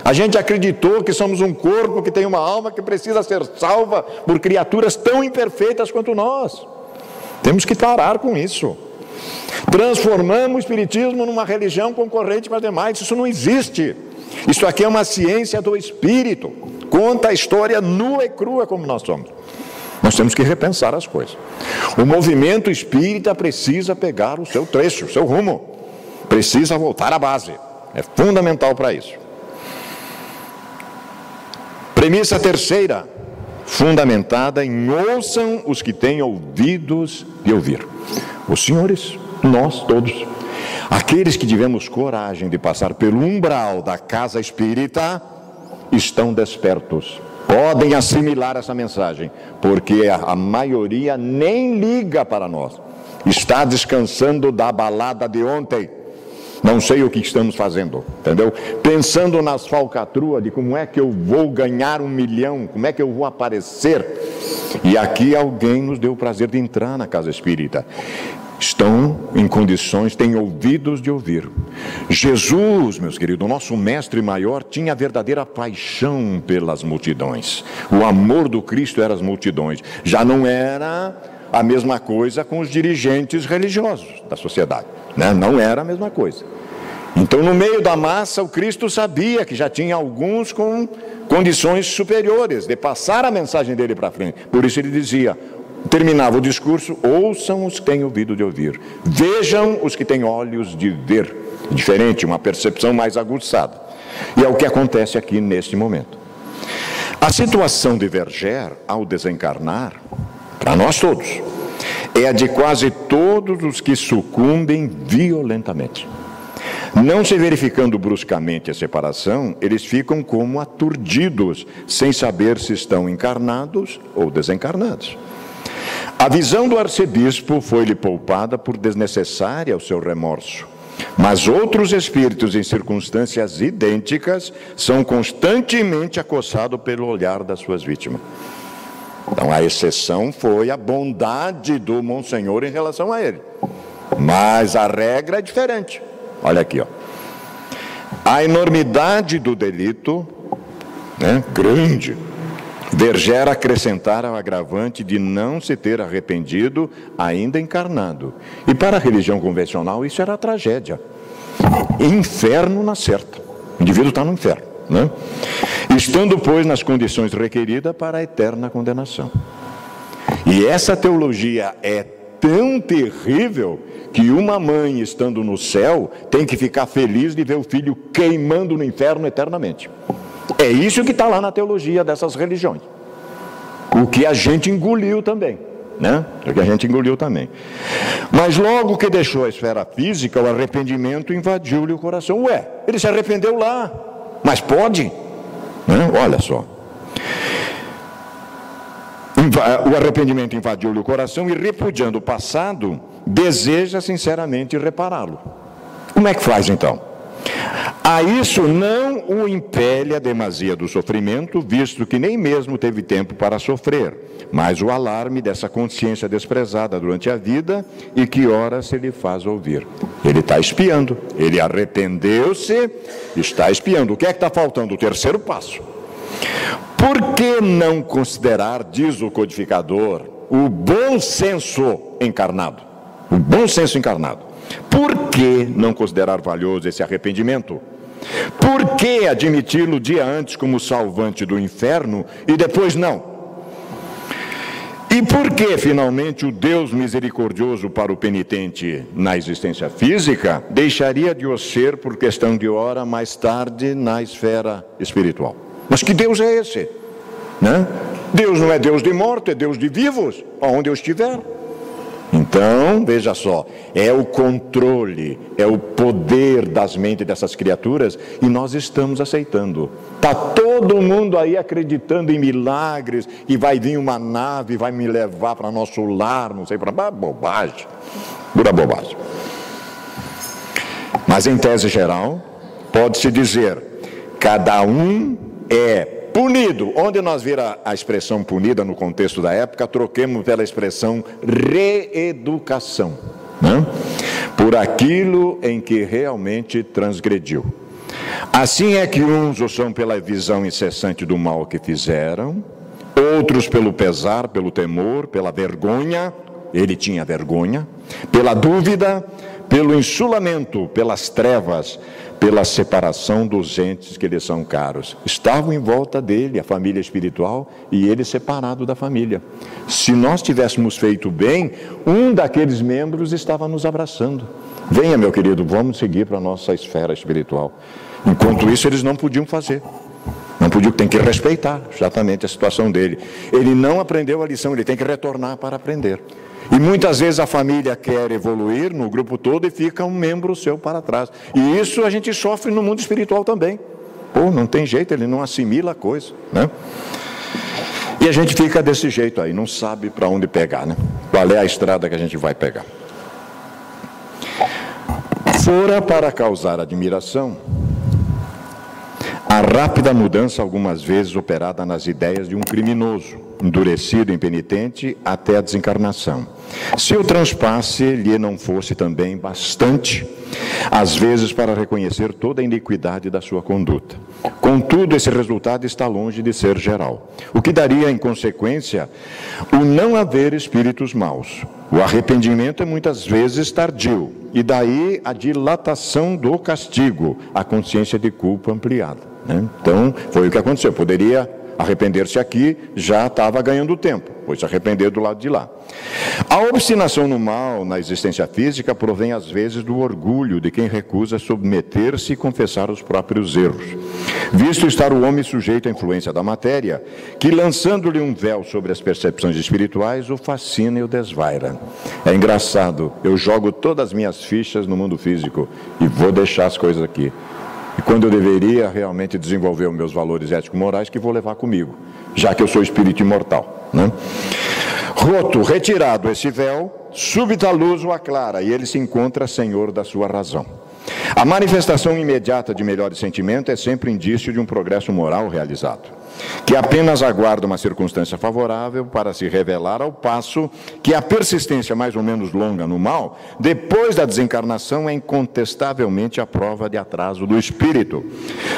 A gente acreditou que somos um corpo que tem uma alma que precisa ser salva por criaturas tão imperfeitas quanto nós. Temos que parar com isso. Transformamos o espiritismo numa religião concorrente com as demais. Isso não existe. Isso aqui é uma ciência do espírito. Conta a história nua e crua como nós somos. Nós temos que repensar as coisas. O movimento espírita precisa pegar o seu trecho, o seu rumo. Precisa voltar à base. É fundamental para isso. Premissa terceira, fundamentada em ouçam os que têm ouvidos de ouvir. Os senhores, nós todos, aqueles que tivemos coragem de passar pelo umbral da casa espírita, estão despertos. Podem assimilar essa mensagem, porque a maioria nem liga para nós. Está descansando da balada de ontem. Não sei o que estamos fazendo, entendeu? Pensando nas falcatruas de como é que eu vou ganhar 1 milhão, como é que eu vou aparecer. E aqui alguém nos deu o prazer de entrar na casa espírita. Estão em condições, têm ouvidos de ouvir. Jesus, meus queridos, o nosso mestre maior, tinha a verdadeira paixão pelas multidões. O amor do Cristo era as multidões. Já não era a mesma coisa com os dirigentes religiosos da sociedade, né? Não era a mesma coisa. Então, no meio da massa, o Cristo sabia que já tinha alguns com condições superiores de passar a mensagem dele para frente. Por isso ele dizia, terminava o discurso, ouçam os que têm ouvido de ouvir, vejam os que têm olhos de ver. Diferente, uma percepção mais aguçada. E é o que acontece aqui neste momento. A situação de Verger, ao desencarnar, para nós todos, é a de quase todos os que sucumbem violentamente. Não se verificando bruscamente a separação, eles ficam como aturdidos, sem saber se estão encarnados ou desencarnados. A visão do arcebispo foi-lhe poupada por desnecessária ao seu remorso. Mas outros espíritos em circunstâncias idênticas são constantemente acossados pelo olhar das suas vítimas. Então a exceção foi a bondade do Monsenhor em relação a ele. Mas a regra é diferente. Olha aqui, ó. A enormidade do delito, né, grande. Verger acrescentara o agravante de não se ter arrependido ainda encarnado. E para a religião convencional isso era tragédia. Inferno na certa. O indivíduo está no inferno, né? Estando, pois, nas condições requeridas para a eterna condenação. E essa teologia é tão terrível que uma mãe, estando no céu, tem que ficar feliz de ver o filho queimando no inferno eternamente. É isso que está lá na teologia dessas religiões. O que a gente engoliu também, né? O que a gente engoliu também. Mas logo que deixou a esfera física, o arrependimento invadiu-lhe o coração. Ué, ele se arrependeu lá, mas pode? Né? Olha só. O arrependimento invadiu-lhe o coração e, repudiando o passado, deseja sinceramente repará-lo. Como é que faz então? A isso não o impele a demasia do sofrimento, visto que nem mesmo teve tempo para sofrer, mas o alarme dessa consciência desprezada durante a vida e que ora se lhe faz ouvir. Ele está espiando, ele arrependeu-se, está espiando. O que é que está faltando? O terceiro passo. Por que não considerar, diz o codificador, o bom senso encarnado? O bom senso encarnado. Por que não considerar valioso esse arrependimento? Por que admiti-lo dia antes como salvante do inferno e depois não? E por que, finalmente, o Deus misericordioso para o penitente na existência física deixaria de o ser por questão de hora mais tarde na esfera espiritual? Mas que Deus é esse? Né? Deus não é Deus de mortos, é Deus de vivos, aonde eu estiver. Então, veja só, é o controle, é o poder das mentes dessas criaturas e nós estamos aceitando. Está todo mundo aí acreditando em milagres, que vai vir uma nave, vai me levar para nosso lar, não sei para... Bobagem, pura bobagem. Mas em tese geral, pode-se dizer, cada um é punido. Onde nós vira a expressão punida no contexto da época, troquemos pela expressão reeducação, né? Por aquilo em que realmente transgrediu. Assim é que uns o são pela visão incessante do mal que fizeram, outros pelo pesar, pelo temor, pela vergonha, ele tinha vergonha, pela dúvida, pelo insulamento, pelas trevas, pela separação dos entes que lhe são caros. Estavam em volta dele, a família espiritual, e ele separado da família. Se nós tivéssemos feito bem, um daqueles membros estava nos abraçando. Venha, meu querido, vamos seguir para a nossa esfera espiritual. Enquanto isso, eles não podiam fazer. Não podiam, tem que respeitar exatamente a situação dele. Ele não aprendeu a lição, ele tem que retornar para aprender. E muitas vezes a família quer evoluir no grupo todo e fica um membro seu para trás. E isso a gente sofre no mundo espiritual também. Pô, não tem jeito, ele não assimila a coisa, né? E a gente fica desse jeito aí, não sabe para onde pegar, né? Qual é a estrada que a gente vai pegar? Fora para causar admiração a rápida mudança, algumas vezes operada nas ideias de um criminoso, endurecido, impenitente, até a desencarnação. Se o transpasse lhe não fosse também bastante, às vezes para reconhecer toda a iniquidade da sua conduta. Contudo, esse resultado está longe de ser geral, o que daria, em consequência, o não haver espíritos maus. O arrependimento é muitas vezes tardio, e daí a dilatação do castigo, a consciência de culpa ampliada, né? Então, foi o que aconteceu. Poderia arrepender-se aqui, já estava ganhando tempo, pois se arrepender do lado de lá. A obstinação no mal, na existência física, provém às vezes do orgulho de quem recusa submeter-se e confessar os próprios erros. Visto estar o homem sujeito à influência da matéria, que lançando-lhe um véu sobre as percepções espirituais, o fascina e o desvaira. É engraçado, eu jogo todas as minhas fichas no mundo físico e vou deixar as coisas aqui. E quando eu deveria realmente desenvolver os meus valores ético-morais, que vou levar comigo, já que eu sou espírito imortal, né? Roto, retirado esse véu, súbita luz o aclara, e ele se encontra senhor da sua razão. A manifestação imediata de melhores sentimentos é sempre indício de um progresso moral realizado, que apenas aguarda uma circunstância favorável para se revelar, ao passo que a persistência mais ou menos longa no mal, depois da desencarnação, é incontestavelmente a prova de atraso do espírito,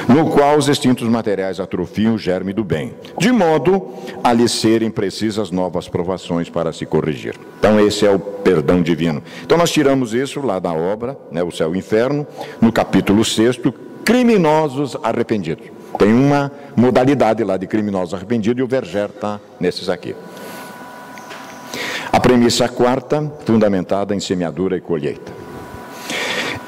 no qual os instintos materiais atrofiam o germe do bem, de modo a lhe serem precisas novas provações para se corrigir. Então esse é o perdão divino. Então nós tiramos isso lá da obra, né, O Céu e o Inferno, no capítulo 6º, criminosos arrependidos. Tem uma modalidade lá de criminosos arrependidos e o Verger está nesses aqui. A premissa quarta, fundamentada em semeadura e colheita.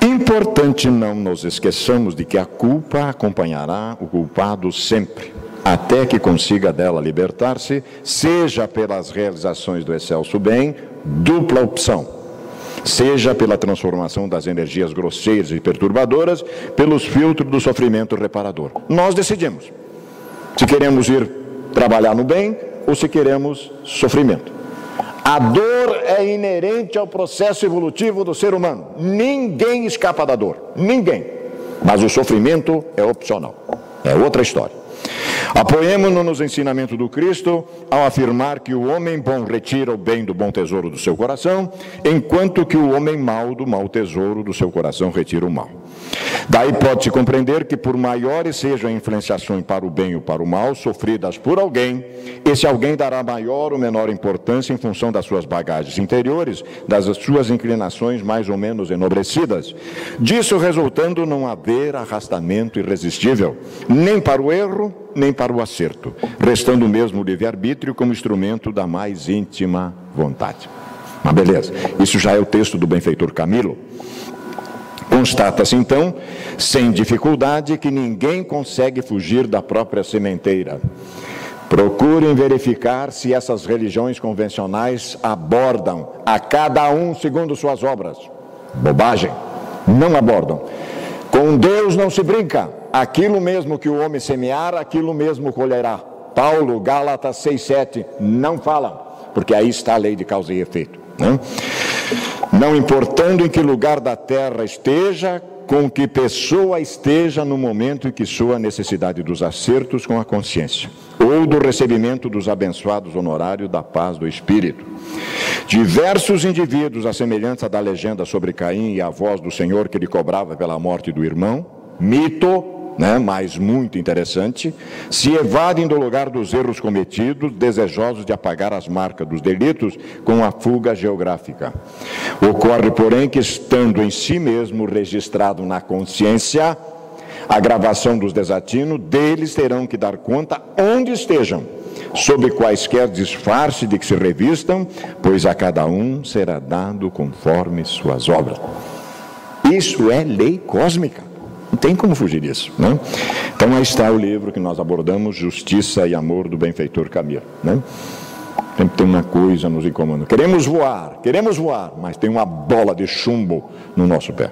Importante não nos esqueçamos de que a culpa acompanhará o culpado sempre, até que consiga dela libertar-se, seja pelas realizações do excelso bem, dupla opção. Seja pela transformação das energias grosseiras e perturbadoras, pelos filtros do sofrimento reparador. Nós decidimos se queremos ir trabalhar no bem ou se queremos sofrimento. A dor é inerente ao processo evolutivo do ser humano. Ninguém escapa da dor, ninguém. Mas o sofrimento é opcional, é outra história. Apoiemo-nos nos ensinamentos do Cristo ao afirmar que o homem bom retira o bem do bom tesouro do seu coração, enquanto que o homem mau do mau tesouro do seu coração retira o mal. Daí pode-se compreender que, por maiores sejam a influenciações para o bem ou para o mal, sofridas por alguém, esse alguém dará maior ou menor importância em função das suas bagagens interiores, das suas inclinações mais ou menos enobrecidas. Disso resultando não haver arrastamento irresistível, nem para o erro, nem para o acerto, restando mesmo o livre-arbítrio como instrumento da mais íntima vontade. Mas beleza, isso já é o texto do benfeitor Camilo. Constata-se, então, sem dificuldade, que ninguém consegue fugir da própria sementeira. Procurem verificar se essas religiões convencionais abordam a cada um segundo suas obras. Bobagem, não abordam. Com Deus não se brinca. Aquilo mesmo que o homem semear, aquilo mesmo colherá. Paulo, Gálatas 6:7, não falam, porque aí está a lei de causa e efeito, né? Não importando em que lugar da terra esteja, com que pessoa esteja no momento em que soa a necessidade dos acertos com a consciência, ou do recebimento dos abençoados honorários da paz do Espírito. Diversos indivíduos, à semelhança da legenda sobre Caim e a voz do Senhor que lhe cobrava pela morte do irmão, mito, mas muito interessante, se evadem do lugar dos erros cometidos, desejosos de apagar as marcas dos delitos com a fuga geográfica. Ocorre, porém, que estando em si mesmo registrado na consciência a gravação dos desatinos, deles terão que dar conta onde estejam, sob quaisquer disfarce de que se revistam, pois a cada um será dado conforme suas obras. Isso é lei cósmica. Não tem como fugir disso, né? Então aí está o livro que nós abordamos, Justiça e Amor, do benfeitor Camilo, né? Sempre tem uma coisa nos incomodando. Queremos voar, mas tem uma bola de chumbo no nosso pé.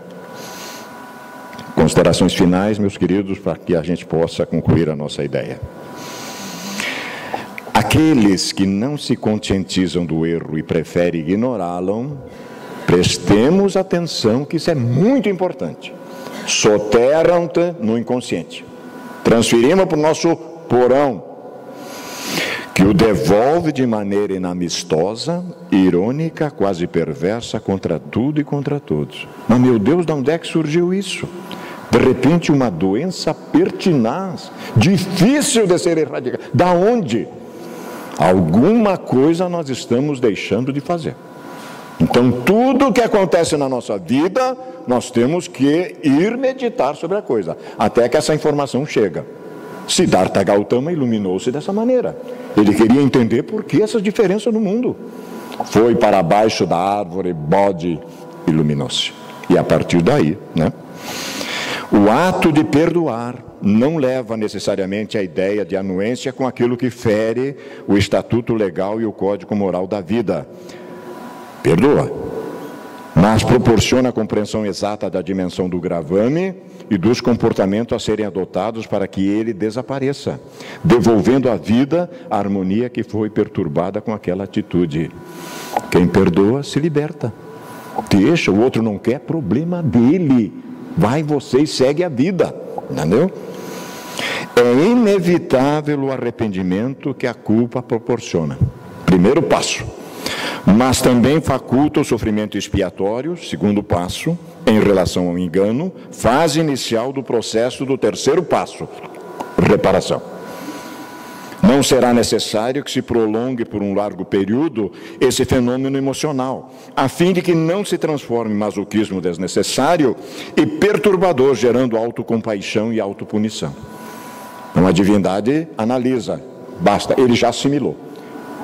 Considerações finais, meus queridos, para que a gente possa concluir a nossa ideia. Aqueles que não se conscientizam do erro e preferem ignorá-lo, prestemos atenção que isso é muito importante. Soterram-te no inconsciente. Transferimos para o nosso porão, que o devolve de maneira inamistosa, irônica, quase perversa, contra tudo e contra todos. Mas, meu Deus, de onde é que surgiu isso? De repente, uma doença pertinaz, difícil de ser erradicada. Da onde? Alguma coisa nós estamos deixando de fazer. Então, tudo o que acontece na nossa vida, nós temos que ir meditar sobre a coisa, até que essa informação chega. Siddhartha Gautama iluminou-se dessa maneira. Ele queria entender por que essas diferenças no mundo. Foi para baixo da árvore, bode, iluminou-se. E a partir daí, o ato de perdoar não leva necessariamente à ideia de anuência com aquilo que fere o estatuto legal e o código moral da vida. Perdoa, mas proporciona a compreensão exata da dimensão do gravame e dos comportamentos a serem adotados para que ele desapareça, devolvendo à vida a harmonia que foi perturbada com aquela atitude. Quem perdoa se liberta. Deixa, o outro não quer, problema dele. Vai você e segue a vida, entendeu? É inevitável o arrependimento que a culpa proporciona. Primeiro passo. Mas também faculta o sofrimento expiatório, segundo passo, em relação ao engano, fase inicial do processo do terceiro passo, reparação. Não será necessário que se prolongue por um largo período esse fenômeno emocional, a fim de que não se transforme em masoquismo desnecessário e perturbador, gerando autocompaixão e autopunição. Então a divindade analisa, basta, ele já assimilou.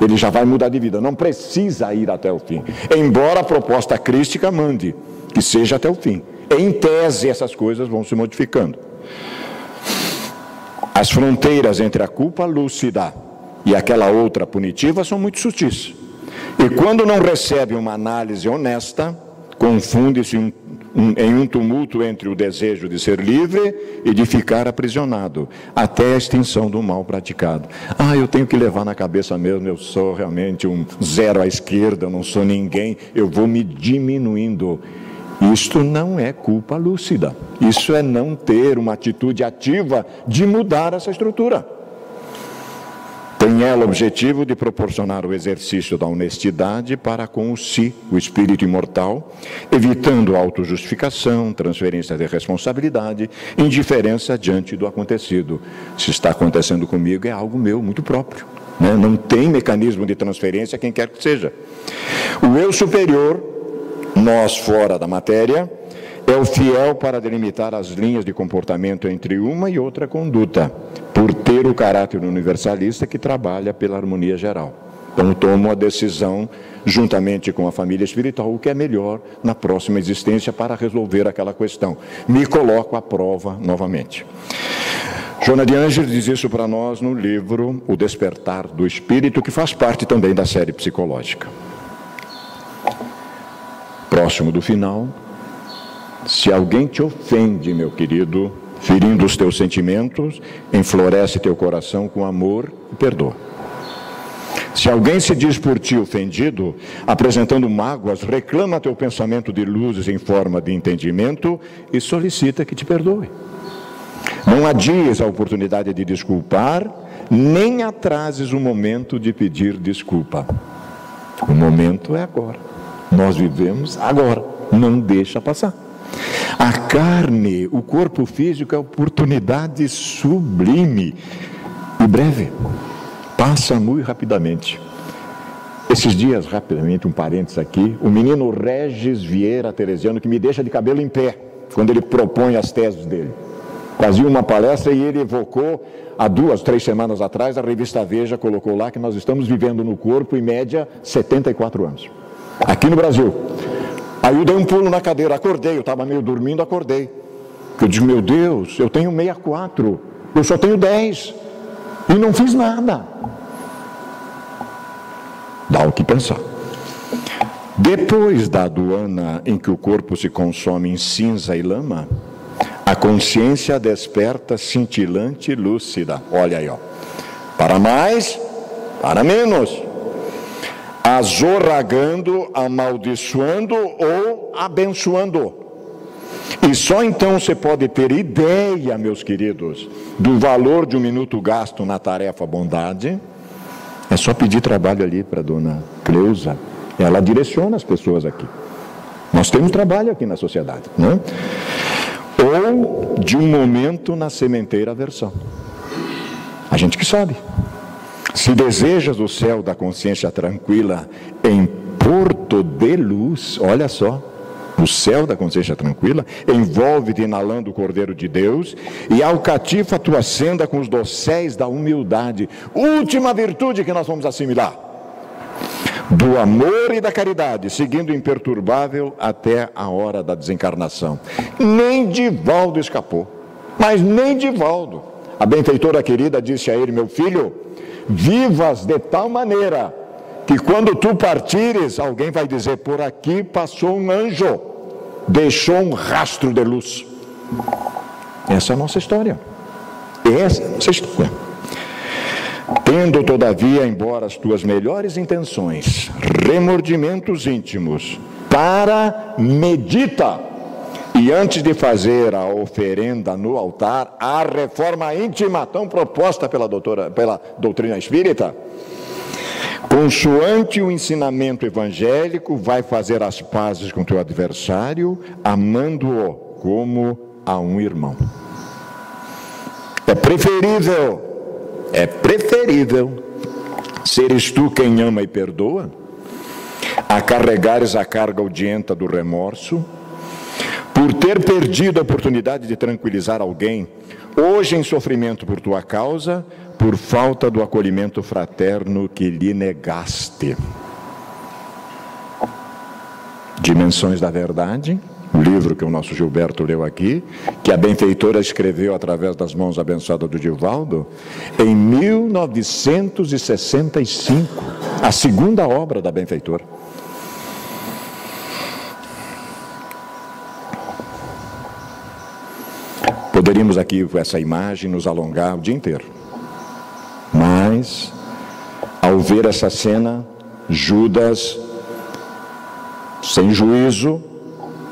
Ele já vai mudar de vida, não precisa ir até o fim. Embora a proposta crística mande que seja até o fim. Em tese, essas coisas vão se modificando. As fronteiras entre a culpa lúcida e aquela outra punitiva são muito sutis. E quando não recebe uma análise honesta, confunde-se em um tumulto entre o desejo de ser livre e de ficar aprisionado, até a extinção do mal praticado. Eu tenho que levar na cabeça mesmo, eu sou realmente um zero à esquerda, eu não sou ninguém, eu vou me diminuindo. Isto não é culpa lúcida, isso é não ter uma atitude ativa de mudar essa estrutura. Tem ela o objetivo de proporcionar o exercício da honestidade para com o si, o espírito imortal, evitando autojustificação, transferência de responsabilidade, indiferença diante do acontecido. Se está acontecendo comigo, é algo meu, muito próprio. Não tem mecanismo de transferência, quem quer que seja. O eu superior, nós fora da matéria, é o fiel para delimitar as linhas de comportamento entre uma e outra conduta, por ter o caráter universalista que trabalha pela harmonia geral. Então, tomo a decisão, juntamente com a família espiritual, o que é melhor na próxima existência para resolver aquela questão. Me coloco à prova novamente. Joana de Ângeles diz isso para nós no livro O Despertar do Espírito, que faz parte também da série psicológica. Próximo do final, se alguém te ofende, meu querido, ferindo os teus sentimentos, enfloresce teu coração com amor e perdoa. Se alguém se diz por ti ofendido, apresentando mágoas, reclama teu pensamento de luzes em forma de entendimento e solicita que te perdoe. Não adies a oportunidade de desculpar, nem atrases o momento de pedir desculpa. O momento é agora. Nós vivemos agora. Não deixa passar. A carne, o corpo físico é oportunidade sublime e breve. Passa muito rapidamente. Esses dias, rapidamente, um parênteses aqui, o menino Regis Vieira Teresiano, que me deixa de cabelo em pé, quando ele propõe as teses dele. Fazia uma palestra e ele evocou, há 2, 3 semanas atrás, a revista Veja colocou lá que nós estamos vivendo no corpo, em média, 74 anos. Aqui no Brasil. Aí eu dei um pulo na cadeira, acordei, eu estava meio dormindo, acordei. Eu digo, meu Deus, eu tenho 64, eu só tenho 10 e não fiz nada. Dá o que pensar. Depois da aduana em que o corpo se consome em cinza e lama, a consciência desperta cintilante e lúcida. Olha aí, ó. Para mais, para menos. Azorragando, amaldiçoando ou abençoando. E só então você pode ter ideia, meus queridos, do valor de um minuto gasto na tarefa bondade. É só pedir trabalho ali para a dona Cleusa. Ela direciona as pessoas aqui. Nós temos trabalho aqui na sociedade, né? Ou de um momento na sementeira versão. A gente que sabe. Se desejas o céu da consciência tranquila em porto de luz, olha só, o céu da consciência tranquila, envolve-te inalando o Cordeiro de Deus e alcatifa a tua senda com os dosséis da humildade, última virtude que nós vamos assimilar, do amor e da caridade, seguindo imperturbável até a hora da desencarnação. Nem Divaldo escapou, mas nem Divaldo. A benfeitora querida disse a ele, meu filho, vivas de tal maneira que quando tu partires, alguém vai dizer, por aqui passou um anjo, deixou um rastro de luz. Essa é a nossa história. Essa é a nossa história. Tendo, todavia, embora as tuas melhores intenções, remordimentos íntimos, medita, e antes de fazer a oferenda no altar, a reforma íntima tão proposta pela doutrina espírita, consoante o ensinamento evangélico, vai fazer as pazes com teu adversário, amando-o como a um irmão. É preferível seres tu quem ama e perdoa, a carregares a carga odienta do remorso, por ter perdido a oportunidade de tranquilizar alguém, hoje em sofrimento por tua causa, por falta do acolhimento fraterno que lhe negaste. Dimensões da Verdade, o livro que o nosso Gilberto leu aqui, que a benfeitora escreveu através das mãos abençoadas do Divaldo, em 1965, a segunda obra da benfeitora. Poderíamos aqui, com essa imagem, nos alongar o dia inteiro. Mas, ao ver essa cena, Judas, sem juízo,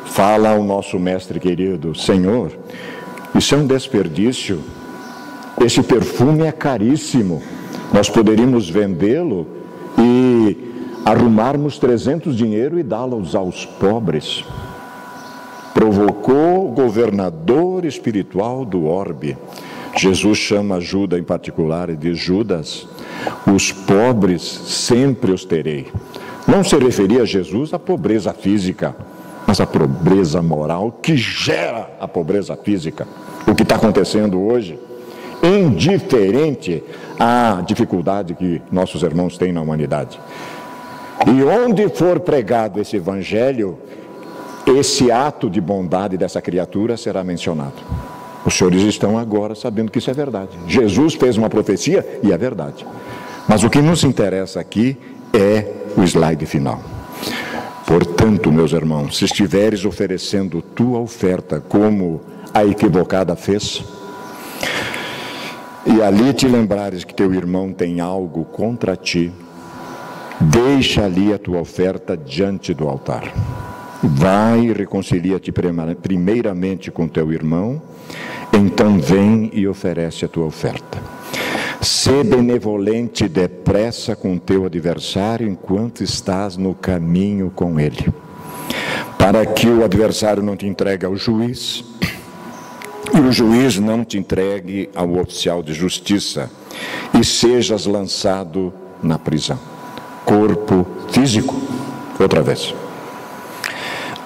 fala ao nosso mestre querido, Senhor, isso é um desperdício, esse perfume é caríssimo, Nós poderíamos vendê-lo e arrumarmos 300 dinheiro e dá-los aos pobres. Provocou o governador espiritual do orbe. Jesus chama Judas em particular e diz: Judas, os pobres sempre os terei. Não se referia a Jesus à pobreza física, mas à pobreza moral que gera a pobreza física. O que está acontecendo hoje, indiferente à dificuldade que nossos irmãos têm na humanidade. E onde for pregado esse evangelho, esse ato de bondade dessa criatura será mencionado. Os senhores estão agora sabendo que isso é verdade. Jesus fez uma profecia e é verdade. Mas o que nos interessa aqui é o slide final. Portanto, meus irmãos, se estiveres oferecendo tua oferta como a equivocada fez, e ali te lembrares que teu irmão tem algo contra ti, deixa ali a tua oferta diante do altar. Vai e reconcilia-te primeiramente com teu irmão, então vem e oferece a tua oferta. Sê benevolente depressa com teu adversário enquanto estás no caminho com ele, para que o adversário não te entregue ao juiz, e o juiz não te entregue ao oficial de justiça, e sejas lançado na prisão. Corpo físico, outra vez.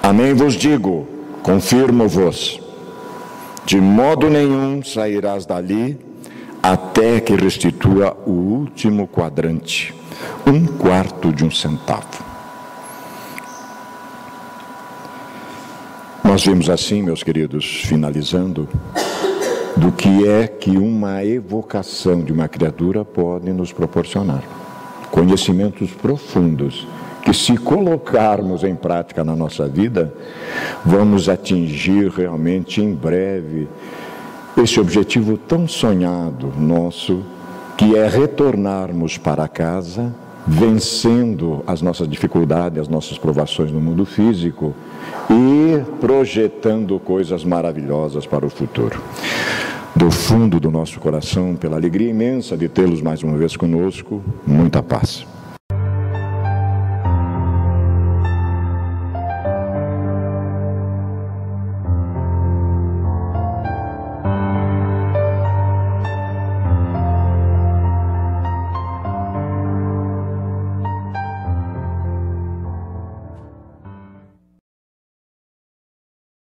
Amém vos digo, confirmo-vos, de modo nenhum sairás dali até que restitua o último quadrante, 1/4 de um centavo. Nós vimos assim, meus queridos, finalizando, do que é que uma evocação de uma criatura pode nos proporcionar. Conhecimentos profundos, que se colocarmos em prática na nossa vida, vamos atingir realmente em breve esse objetivo tão sonhado nosso, que é retornarmos para casa, vencendo as nossas dificuldades, as nossas provações no mundo físico e projetando coisas maravilhosas para o futuro. Do fundo do nosso coração, pela alegria imensa de tê-los mais uma vez conosco, muita paz.